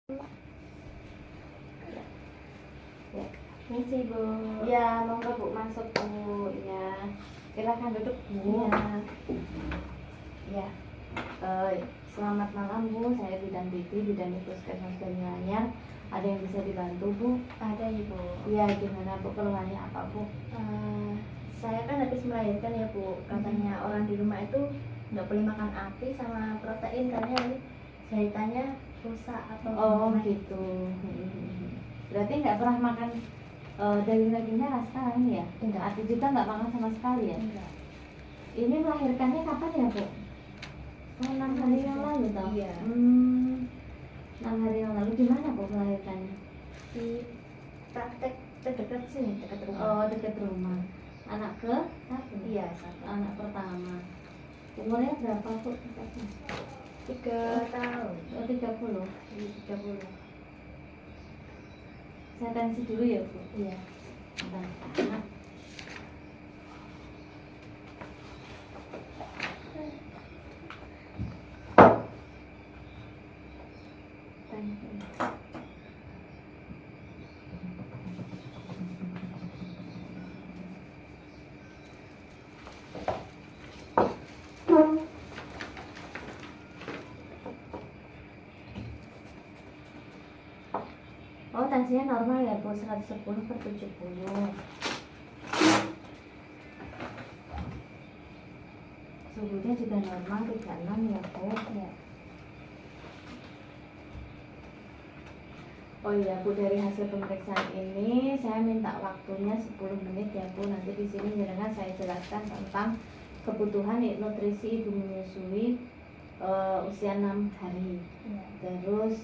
Ya, misi Bu. Ya, monggo Bu, masuk Bu. Ya, silakan duduk Bu. Ya. Selamat malam Bu, saya Bidan Titi, Bidan Puskesmas Banyuanyar. Ada yang bisa dibantu Bu? Ada Ibu. Ya, gimana Bu, keluhannya apa Bu? Saya kan habis melahirkan ya Bu. Katanya orang di rumah itu nggak boleh makan api sama protein karena ini jahitannya rusak atau Oh gimana. gitu. Berarti nggak pernah makan daging-daging merah sekarang ya? Enggak. Atau juga nggak makan sama sekali ya? Enggak. Ini melahirkannya kapan ya Bu? 6 hari yang lalu toh? Iya. 6 hari yang lalu. Di mana Bu melahirkannya? Di praktek terdekat sini, dekat rumah. Oh, dekat rumah. Anak ke satu? Iya, satu. Anak pertama. Umurnya berapa Bu? 3 tahun. Oh, 30. 30. Saya tensi dulu ya Bu. Iya. Bentar. Oh, tensinya normal ya Bu, 110/70. Suhunya juga normal, 36 ya Bu. Iya. Oh iya Bu, dari hasil pemeriksaan ini saya minta waktunya 10 menit ya Bu. Nanti di sini jenengan saya jelaskan tentang kebutuhan nutrisi ibu menyusui usia 6 hari. Iya. Terus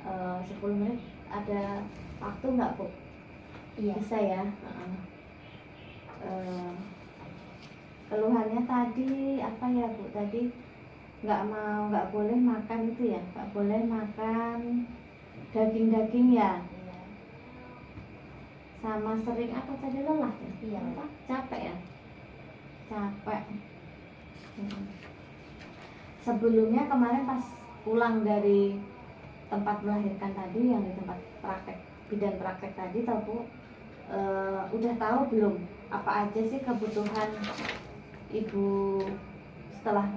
10 menit ada waktu nggak Bu? Iya. Bisa ya. Keluhannya tadi apa ya Bu? Tadi nggak boleh makan itu ya, nggak boleh makan daging-daging ya. Iya. Sama sering apa tadi, lelah ya? Iya. Apa? Capek ya? Capek. Sebelumnya kemarin pas pulang dari tempat melahirkan tadi, yang di tempat praktek bidan praktek tadi tahu Bu, udah tahu belum apa aja sih kebutuhan ibu setelah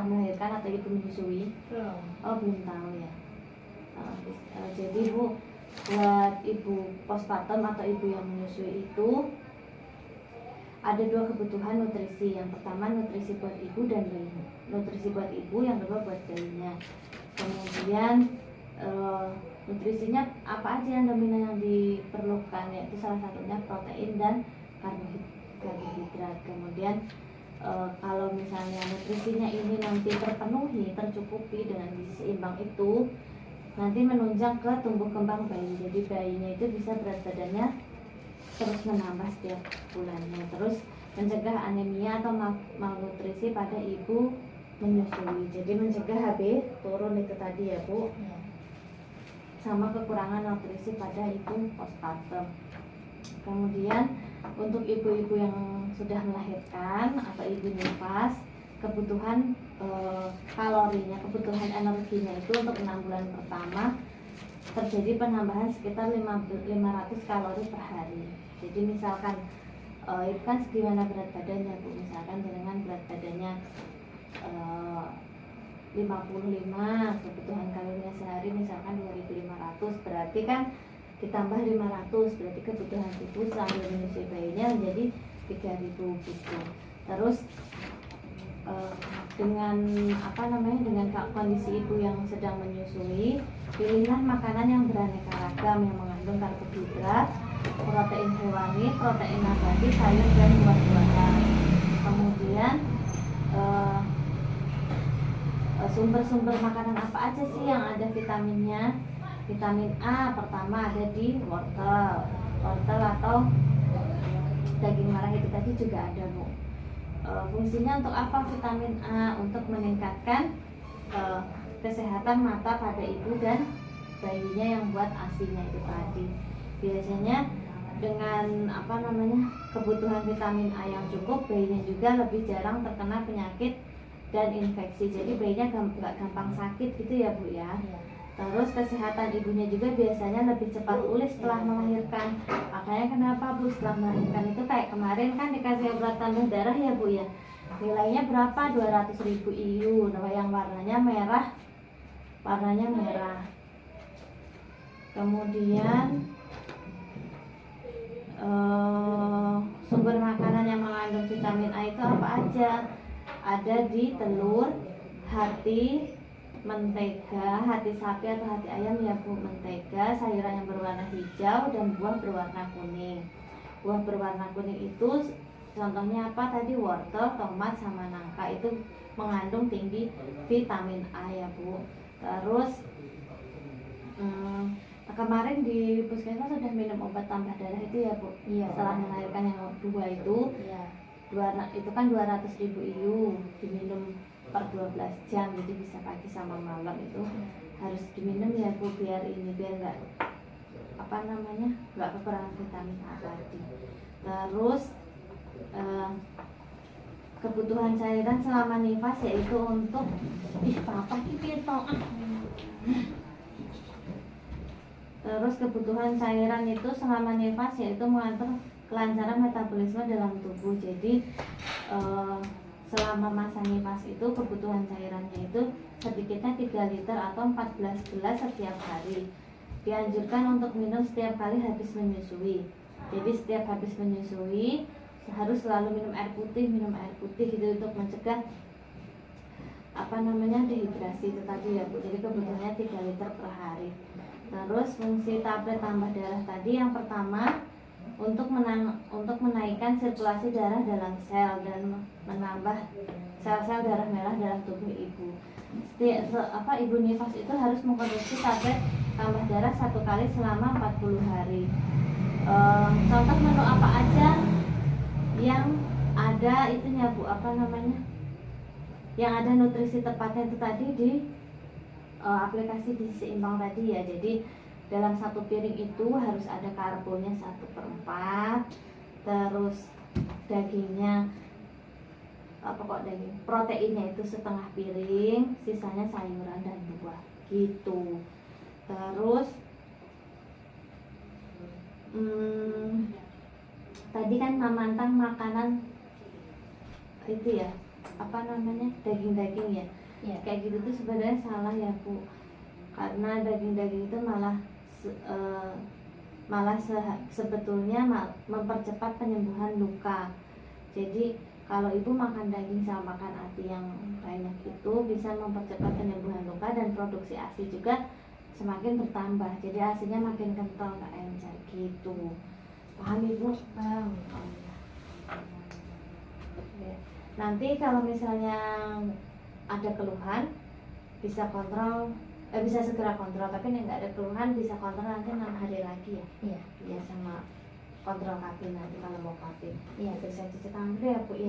melahirkan atau ibu menyusui? Belum. Oh, belum tahu ya. Jadi Bu, buat ibu postpartum atau ibu yang menyusui itu ada 2 kebutuhan nutrisi. Yang pertama nutrisi buat ibu dan bayi. Nutrisi buat ibu, yang kedua buat bayinya. Kemudian nutrisinya apa aja yang dominan yang diperlukan, yaitu salah satunya protein dan karbohidrat. Kemudian kalau misalnya nutrisinya ini nanti terpenuhi, tercukupi dengan gizi seimbang itu, nanti menunjang ke tumbuh kembang bayi. Jadi bayinya itu bisa berat badannya terus menambah setiap bulannya. Terus mencegah anemia atau malnutrisi pada ibu menyusui. Jadi mencegah HB turun itu tadi ya Bu. Iya. Sama kekurangan nutrisi pada ibu postpartum. Kemudian untuk ibu-ibu yang sudah melahirkan atau ibu nifas, kebutuhan kalorinya, kebutuhan energinya itu untuk 6 bulan pertama terjadi penambahan sekitar 500 kalori per hari. Jadi misalkan itu kan segimana berat badannya Bu, misalkan dengan berat badannya 55, kebutuhan kalorinya sehari misalkan 2500, berarti kan ditambah 500, berarti kebutuhan ibu sambil menyusui bayinya menjadi 3000 gitu. Terus dengan dengan kondisi ibu yang sedang menyusui, pilihlah makanan yang beraneka ragam yang mengandung karbohidrat, protein hewani, protein nabati, sayur dan buah-buahan. Kemudian sumber-sumber makanan apa aja sih yang ada vitaminnya? Vitamin A pertama ada di wortel atau daging merah itu tadi juga ada Bu. Fungsinya untuk apa vitamin A? Untuk meningkatkan kesehatan mata pada ibu dan bayinya yang buat ASINya itu tadi. Biasanya dengan kebutuhan vitamin A yang cukup, bayinya juga lebih jarang terkena penyakit dan infeksi. Jadi bayinya nggak gampang sakit gitu ya Bu ya. Iya. Terus kesehatan ibunya juga biasanya lebih cepat pulih setelah melahirkan. Makanya kenapa Bu setelah melahirkan itu kayak kemarin kan dikasih obat tambah darah ya Bu ya. Nilainya berapa? 200.000 IU. Nah, yang warnanya merah. Warnanya merah. Kemudian sumber makanan yang mengandung vitamin A itu apa aja? Ada di telur, hati, mentega, hati sapi atau hati ayam ya Bu, mentega, sayuran yang berwarna hijau dan buah berwarna kuning. Buah berwarna kuning itu contohnya apa tadi? Wortel, tomat sama nangka, itu mengandung tinggi vitamin A ya Bu. Terus kemarin di puskesmas sudah minum obat tambah darah itu ya Bu. Iya. Setelah melahirkan yang 2 itu, Iya. itu kan 200.000 IU, diminum per 12 jam, jadi bisa pagi sama malam itu harus diminum ya Bu, biar nggak nggak kekurangan vitamin A tadi. Terus kebutuhan cairan selama nifas yaitu untuk Terus kebutuhan cairan itu selama nifas yaitu mengatur kelancaran metabolisme dalam tubuh. Jadi selama masa nifas itu kebutuhan cairannya itu sedikitnya 3 liter atau 14 gelas setiap hari. Dianjurkan untuk minum setiap kali habis menyusui. Jadi setiap habis menyusui harus selalu minum air putih gitu untuk mencegah dehidrasi itu tadi ya Bu. Jadi kebutuhannya 3 liter per hari. Terus fungsi tablet tambah darah tadi yang pertama untuk menaikkan sirkulasi darah dalam sel dan menambah sel-sel darah merah dalam tubuh ibu. Ibu nifas itu harus mengkonsumsi tablet tambah darah 1 kali selama 40 hari. Contoh menu apa aja yang ada itunya Bu, yang ada nutrisi tepatnya itu tadi di aplikasi gizi seimbang tadi ya. Jadi dalam 1 piring itu harus ada karbonnya 1/4, terus dagingnya proteinnya itu setengah piring, sisanya sayuran dan buah gitu. Terus tadi kan memantang makanan itu ya daging-daging ya. Iya. Kayak gitu tuh sebenarnya salah ya Bu, karena daging-daging itu sebetulnya mempercepat penyembuhan luka. Jadi kalau ibu makan daging sama makan ASI yang banyak itu bisa mempercepat penyembuhan luka dan produksi ASI juga semakin bertambah. Jadi ASInya makin kental, nggak encer gitu. Paham Ibu? Paham. Nanti kalau misalnya ada keluhan bisa segera kontrol, tapi yang nggak ada keluhan bisa kontrol nanti 6 hari lagi ya. Iya. Iya, sama kontrol KP nanti kalau mau KP. Iya. Bisa cuci tangan dulu ya Bu ya.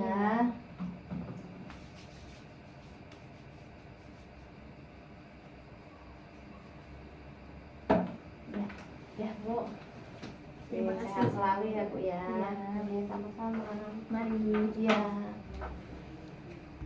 Iya. Ya Bu. Terima kasih. Sehat selalu ya Bu ya. Iya. Ya, sama-sama. Mari. Iya.